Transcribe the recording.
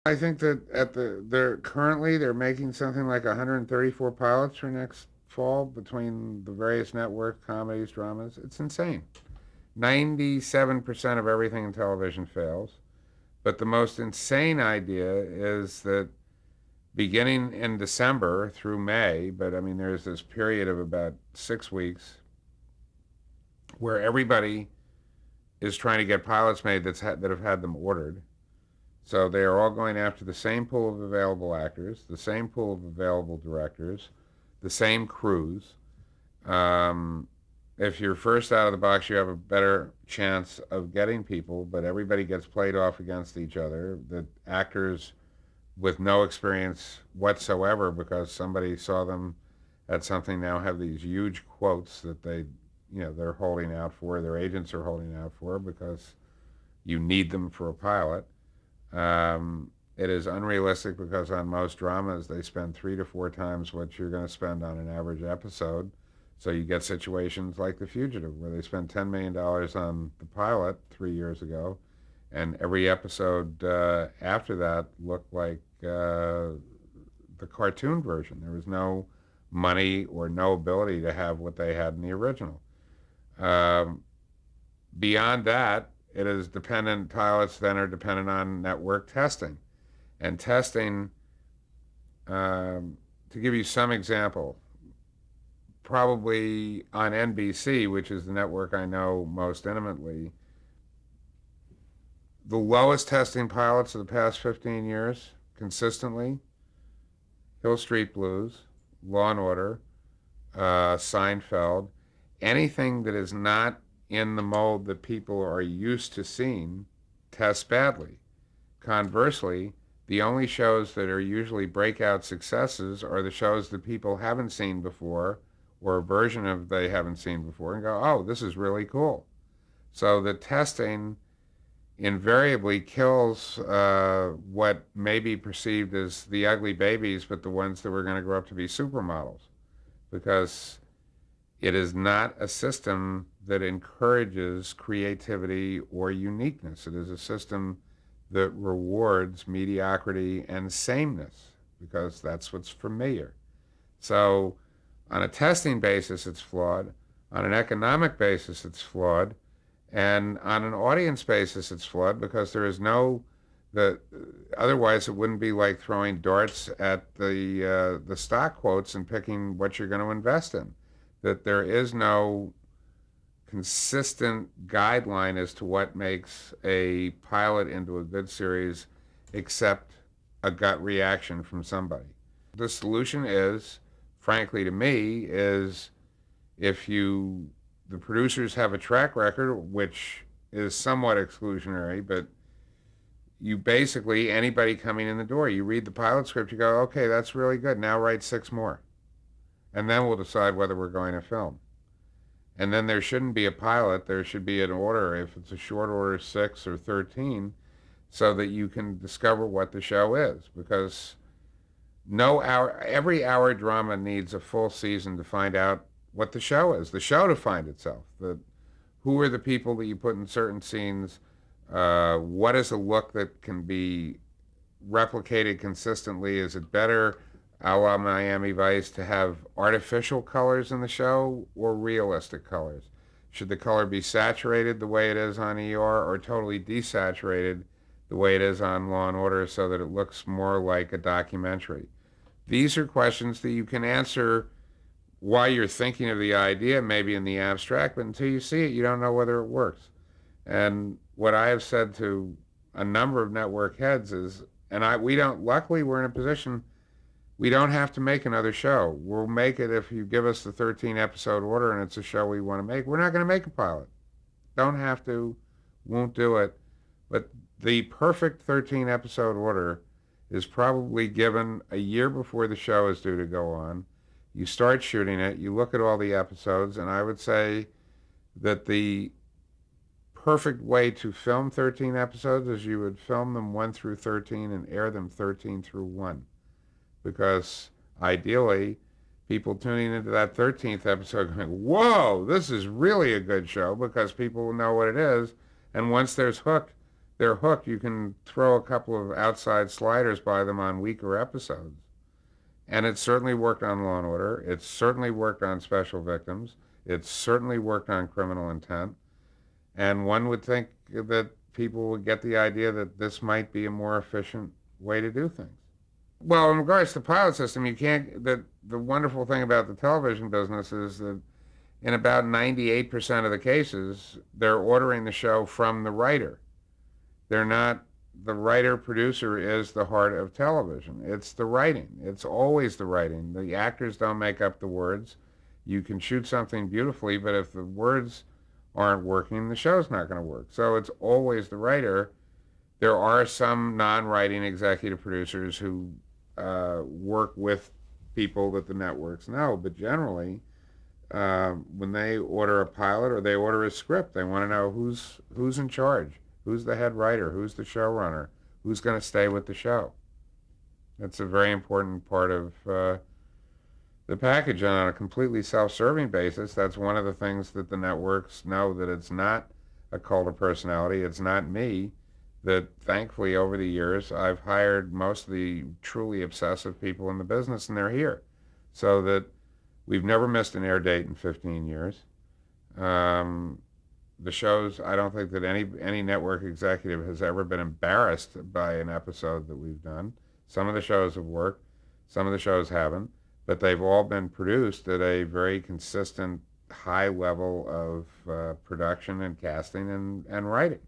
I think that they're making something like 134 pilots for next fall between the various network comedies, dramas. It's insane. 97% of everything in television fails. But the most insane idea is that beginning in December through May, but I mean, there's this period of about 6 weeks where everybody is trying to get pilots made that have had them ordered. So they are all going after the same pool of available actors, the same pool of available directors, the same crews. Um, if you're first out of the box, you have a better chance of getting people, but everybody gets played off against each other. The actors with no experience whatsoever because somebody saw them at something now have these huge quotes that they're holding out for, their agents are holding out for because you need them for a pilot. It is unrealistic because on most dramas they spend 3 to 4 times what you're going to spend on an average episode. So you get situations like The Fugitive where they spent $10 million on the pilot 3 years ago, and every episode after that looked like the cartoon version. There was no money or no ability to have what they had in the original. Um, Beyond that, it is dependent. Pilots then are dependent on network testing, and testing. To give you some example, probably on NBC, which is the network I know most intimately, the lowest testing pilots of the past 15 years consistently: Hill Street Blues, Law and Order, Seinfeld. Anything that is not in the mold that people are used to seeing tests badly. Conversely, the only shows that are usually breakout successes are the shows that people haven't seen before or a version of they haven't seen before and go, oh, this is really cool. So the testing invariably kills what may be perceived as the ugly babies, but the ones that were going to grow up to be supermodels, because it is not a system that encourages creativity or uniqueness. It is a system that rewards mediocrity and sameness because that's what's familiar. So, on a testing basis, it's flawed. On an economic basis, it's flawed. And on an audience basis, it's flawed because there is no the otherwise it wouldn't be like throwing darts at the stock quotes and picking what you're going to invest in. That there is no consistent guideline as to what makes a pilot into a good series except a gut reaction from somebody. The solution is, frankly to me, is if you the producers have a track record which is somewhat exclusionary, but you basically anybody coming in the door, you read the pilot script, you go, okay, that's really good. Now write 6 more, and then we'll decide whether we're going to film. And then there shouldn't be a pilot. There should be an order, if it's a short order, 6 or 13, so that you can discover what the show is. Because every hour drama needs a full season to find out what the show is. The show to find itself. Who are the people that you put in certain scenes? What is a look that can be replicated consistently? Is it better, a la Miami Vice, to have artificial colors in the show or realistic colors? Should the color be saturated the way it is on ER or totally desaturated the way it is on Law and Order so that it looks more like a documentary? These are questions that you can answer while you're thinking of the idea, maybe in the abstract, but until you see it, you don't know whether it works. And what I have said to a number of network heads is, we don't, luckily, we're in a position, we don't have to make another show. We'll make it if you give us the 13 episode order and it's a show we want to make. We're not going to make a pilot. Don't have to, won't do it. But the perfect 13 episode order is probably given a year before the show is due to go on. You start shooting it, you look at all the episodes, and I would say that the perfect way to film 13 episodes is you would film them 1 through 13 and air them 13 through 1. Because ideally, people tuning into that 13th episode going, whoa, this is really a good show, because people will know what it is. And once there's hooked, they're hooked. You can throw a couple of outside sliders by them on weaker episodes. And it certainly worked on Law and Order. It certainly worked on Special Victims. It certainly worked on Criminal Intent. And one would think that people would get the idea that this might be a more efficient way to do things. Well, in regards to the pilot system, you can't. The wonderful thing about the television business is that in about 98% of the cases, they're ordering the show from the writer. They're not, the writer producer is the heart of television. It's the writing. It's always the writing. The actors don't make up the words. You can shoot something beautifully, but if the words aren't working, the show's not going to work. So it's always the writer. There are some non-writing executive producers who work with people that the networks know, but generally, when they order a pilot or they order a script, they want to know who's in charge, who's the head writer, who's the showrunner, who's going to stay with the show. That's a very important part of the package. And on a completely self-serving basis, that's one of the things that the networks know, that it's not a cult of personality. It's not me. That thankfully over the years I've hired most of the truly obsessive people in the business, and they're here, so that we've never missed an air date in 15 years. Um, the shows, I don't think that any network executive has ever been embarrassed by an episode that we've done. Some of the shows have worked, some of the shows haven't, but they've all been produced at a very consistent high level of production and casting and writing.